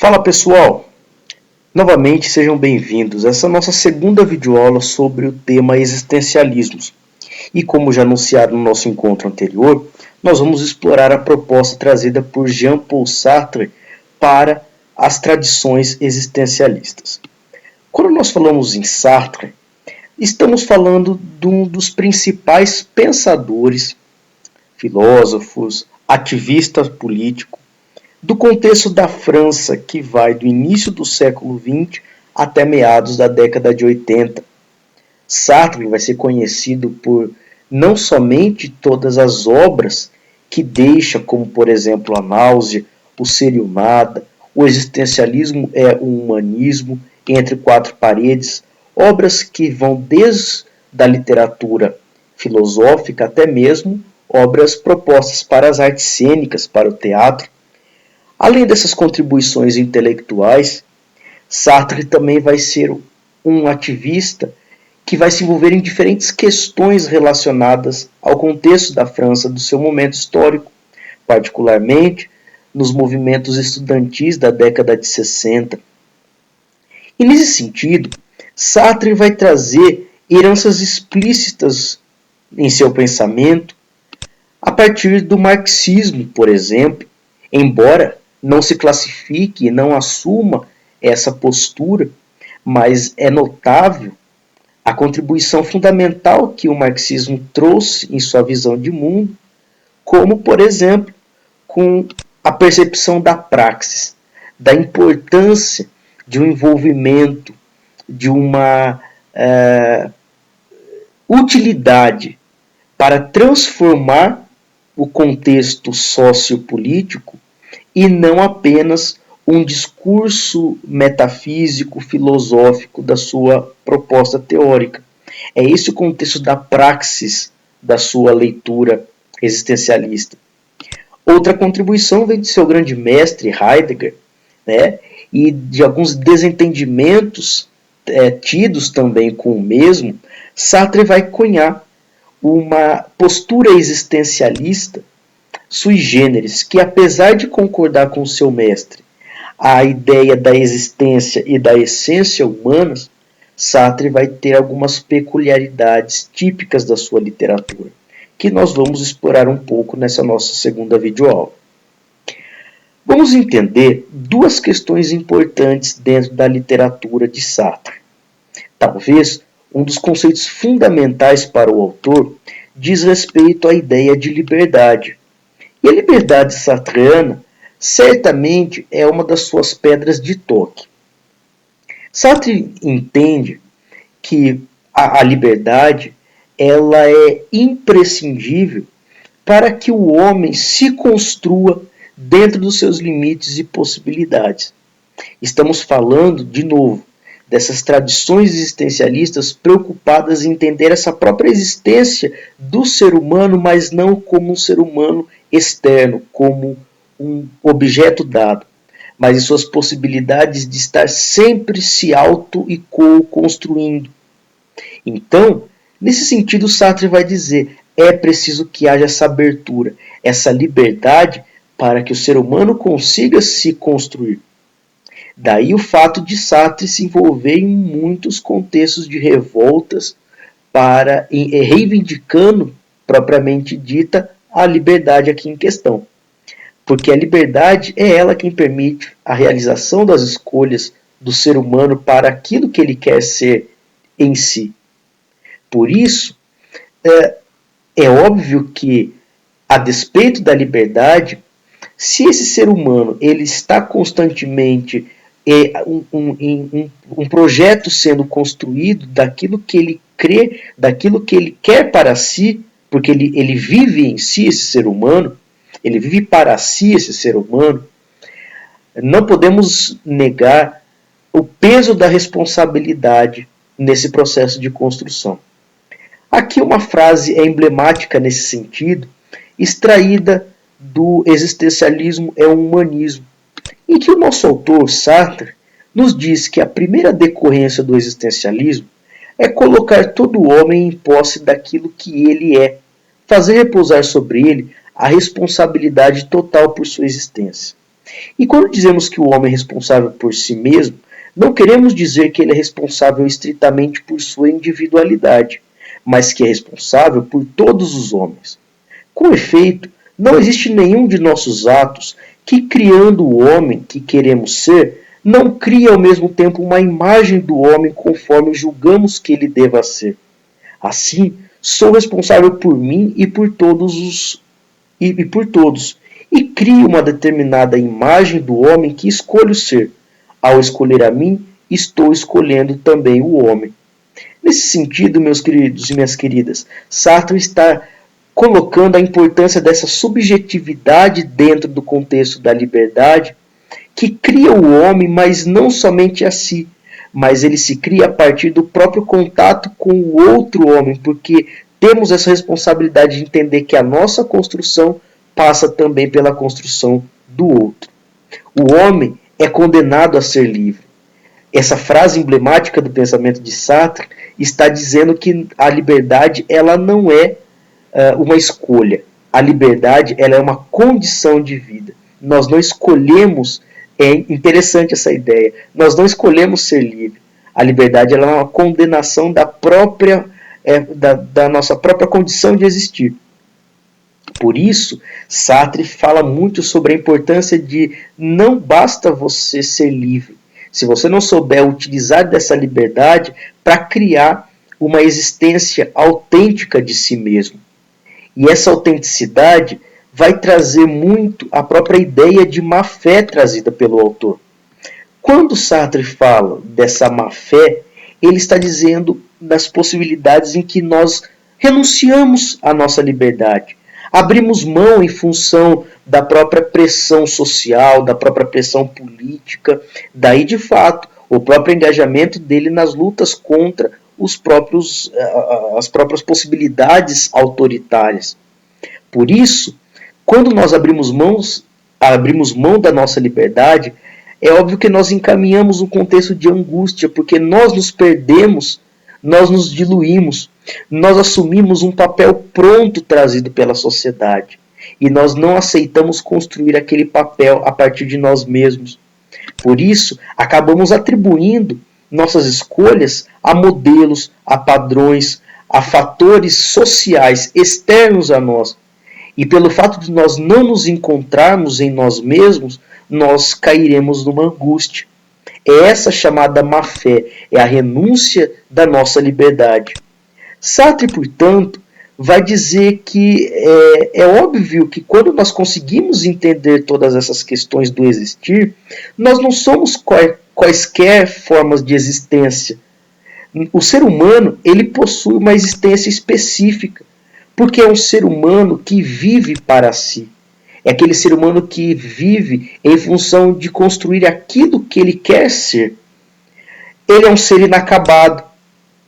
Fala pessoal, novamente sejam bem-vindos. Essa é a nossa segunda videoaula sobre o tema existencialismos. E como já anunciado no nosso encontro anterior, nós vamos explorar a proposta trazida por Jean-Paul Sartre para as tradições existencialistas. Quando nós falamos em Sartre, estamos falando de um dos principais pensadores, filósofos, ativistas políticos, do contexto da França, que vai do início do século XX até meados da década de 80. Sartre vai ser conhecido por não somente todas as obras que deixa, como por exemplo a Náusea, o Ser e o Nada, o Existencialismo é o Humanismo, Entre Quatro Paredes, obras que vão desde a literatura filosófica até mesmo obras propostas para as artes cênicas, para o teatro. Além dessas contribuições intelectuais, Sartre também vai ser um ativista que vai se envolver em diferentes questões relacionadas ao contexto da França do seu momento histórico, particularmente nos movimentos estudantis da década de 60. E nesse sentido, Sartre vai trazer heranças explícitas em seu pensamento a partir do marxismo, por exemplo, embora não se classifique e não assuma essa postura, mas é notável a contribuição fundamental que o marxismo trouxe em sua visão de mundo, como, por exemplo, com a percepção da praxis, da importância de um envolvimento, de uma utilidade para transformar o contexto sociopolítico e não apenas um discurso metafísico, filosófico da sua proposta teórica. É esse o contexto da praxis da sua leitura existencialista. Outra contribuição vem de seu grande mestre, Heidegger, né, e de alguns desentendimentos tidos também com o mesmo. Sartre vai cunhar uma postura existencialista sui generis, que apesar de concordar com seu mestre a ideia da existência e da essência humanas, Sartre vai ter algumas peculiaridades típicas da sua literatura, que nós vamos explorar um pouco nessa nossa segunda videoaula. Vamos entender duas questões importantes dentro da literatura de Sartre. Talvez um dos conceitos fundamentais para o autor diz respeito à ideia de liberdade. E a liberdade sartreana certamente é uma das suas pedras de toque. Sartre entende que a liberdade ela é imprescindível para que o homem se construa dentro dos seus limites e possibilidades. Estamos falando, de novo, dessas tradições existencialistas preocupadas em entender essa própria existência do ser humano, mas não como um ser humano externo, como um objeto dado, mas em suas possibilidades de estar sempre se auto e co-construindo. Então, nesse sentido, Sartre vai dizer, é preciso que haja essa abertura, essa liberdade para que o ser humano consiga se construir. Daí o fato de Sartre se envolver em muitos contextos de revoltas para reivindicando, propriamente dita, a liberdade aqui em questão. Porque a liberdade é ela quem permite a realização das escolhas do ser humano para aquilo que ele quer ser em si. Por isso, é óbvio que, a despeito da liberdade, se esse ser humano ele está constantemente um projeto sendo construído daquilo que ele crê, daquilo que ele quer para si, porque ele vive em si esse ser humano, ele vive para si esse ser humano, não podemos negar o peso da responsabilidade nesse processo de construção. Aqui uma frase é emblemática nesse sentido, extraída do Existencialismo é o Humanismo, em que o nosso autor, Sartre, nos diz que a primeira decorrência do existencialismo é colocar todo o homem em posse daquilo que ele é, fazer repousar sobre ele a responsabilidade total por sua existência. E quando dizemos que o homem é responsável por si mesmo, não queremos dizer que ele é responsável estritamente por sua individualidade, mas que é responsável por todos os homens. Com efeito, não existe nenhum de nossos atos que, criando o homem que queremos ser, não cria ao mesmo tempo uma imagem do homem conforme julgamos que ele deva ser. Assim, sou responsável por mim e por todos e crio uma determinada imagem do homem que escolho ser. Ao escolher a mim, estou escolhendo também o homem. Nesse sentido, meus queridos e minhas queridas, Sartre está colocando a importância dessa subjetividade dentro do contexto da liberdade, que cria o homem, mas não somente a si, mas ele se cria a partir do próprio contato com o outro homem, porque temos essa responsabilidade de entender que a nossa construção passa também pela construção do outro. O homem é condenado a ser livre. Essa frase emblemática do pensamento de Sartre está dizendo que a liberdade ela não é uma escolha. A liberdade ela é uma condição de vida. Nós não escolhemos, é interessante essa ideia, nós não escolhemos ser livre. A liberdade ela é uma condenação da nossa própria condição de existir. Por isso, Sartre fala muito sobre a importância de não basta você ser livre, se você não souber utilizar dessa liberdade para criar uma existência autêntica de si mesmo. E essa autenticidade vai trazer muito a própria ideia de má-fé trazida pelo autor. Quando Sartre fala dessa má-fé, ele está dizendo das possibilidades em que nós renunciamos à nossa liberdade. Abrimos mão em função da própria pressão social, da própria pressão política, daí de fato o próprio engajamento dele nas lutas contra as próprias possibilidades autoritárias. Por isso, quando nós abrimos mão da nossa liberdade, é óbvio que nós encaminhamos um contexto de angústia, porque nós nos perdemos, nós nos diluímos, nós assumimos um papel pronto trazido pela sociedade e nós não aceitamos construir aquele papel a partir de nós mesmos. Por isso, acabamos atribuindo nossas escolhas a modelos, a padrões, a fatores sociais externos a nós. E pelo fato de nós não nos encontrarmos em nós mesmos, nós cairemos numa angústia. É essa chamada má-fé, é a renúncia da nossa liberdade. Sartre, portanto, vai dizer que é óbvio que quando nós conseguimos entender todas essas questões do existir, nós não somos quaisquer formas de existência. O ser humano ele possui uma existência específica, porque é um ser humano que vive para si. É aquele ser humano que vive em função de construir aquilo que ele quer ser. Ele é um ser inacabado.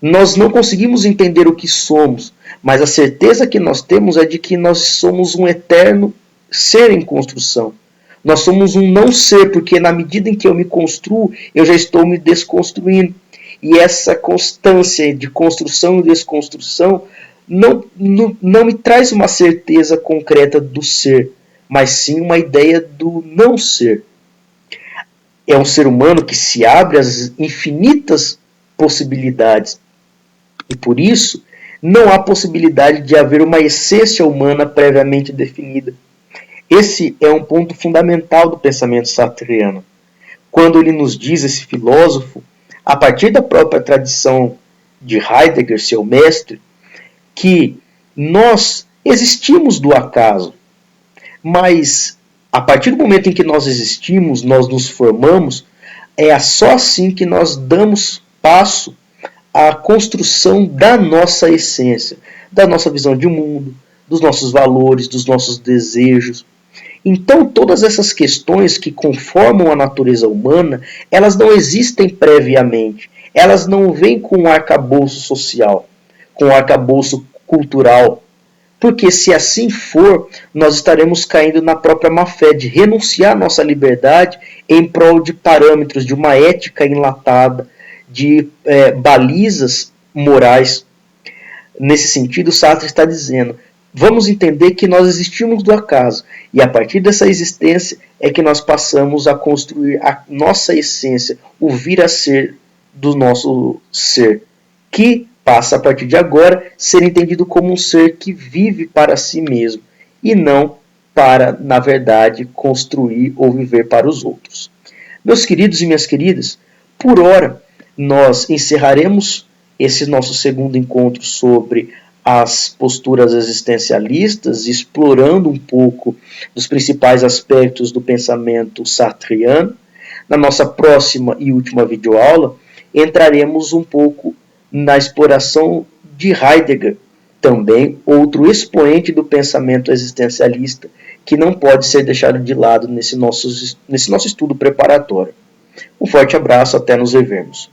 Nós não conseguimos entender o que somos, mas a certeza que nós temos é de que nós somos um eterno ser em construção. Nós somos um não ser, porque na medida em que eu me construo, eu já estou me desconstruindo. E essa constância de construção e desconstrução não me traz uma certeza concreta do ser, mas sim uma ideia do não ser. É um ser humano que se abre às infinitas possibilidades. E por isso, não há possibilidade de haver uma essência humana previamente definida. Esse é um ponto fundamental do pensamento sartreano. Quando ele nos diz, esse filósofo, a partir da própria tradição de Heidegger, seu mestre, que nós existimos do acaso, mas a partir do momento em que nós existimos, nós nos formamos, é só assim que nós damos passo à construção da nossa essência, da nossa visão de mundo, dos nossos valores, dos nossos desejos. Então, todas essas questões que conformam a natureza humana, elas não existem previamente. Elas não vêm com um arcabouço social, com um arcabouço cultural. Porque se assim for, nós estaremos caindo na própria má-fé de renunciar à nossa liberdade em prol de parâmetros, de uma ética enlatada, de balizas morais. Nesse sentido, Sartre está dizendo, vamos entender que nós existimos do acaso, e a partir dessa existência é que nós passamos a construir a nossa essência, o vir a ser do nosso ser, que passa a partir de agora ser entendido como um ser que vive para si mesmo e não para, na verdade, construir ou viver para os outros. Meus queridos e minhas queridas, por hora nós encerraremos esse nosso segundo encontro sobre as posturas existencialistas, explorando um pouco dos principais aspectos do pensamento sartriano. Na nossa próxima e última videoaula, entraremos um pouco na exploração de Heidegger, também outro expoente do pensamento existencialista, que não pode ser deixado de lado nesse nosso estudo preparatório. Um forte abraço, até nos revermos.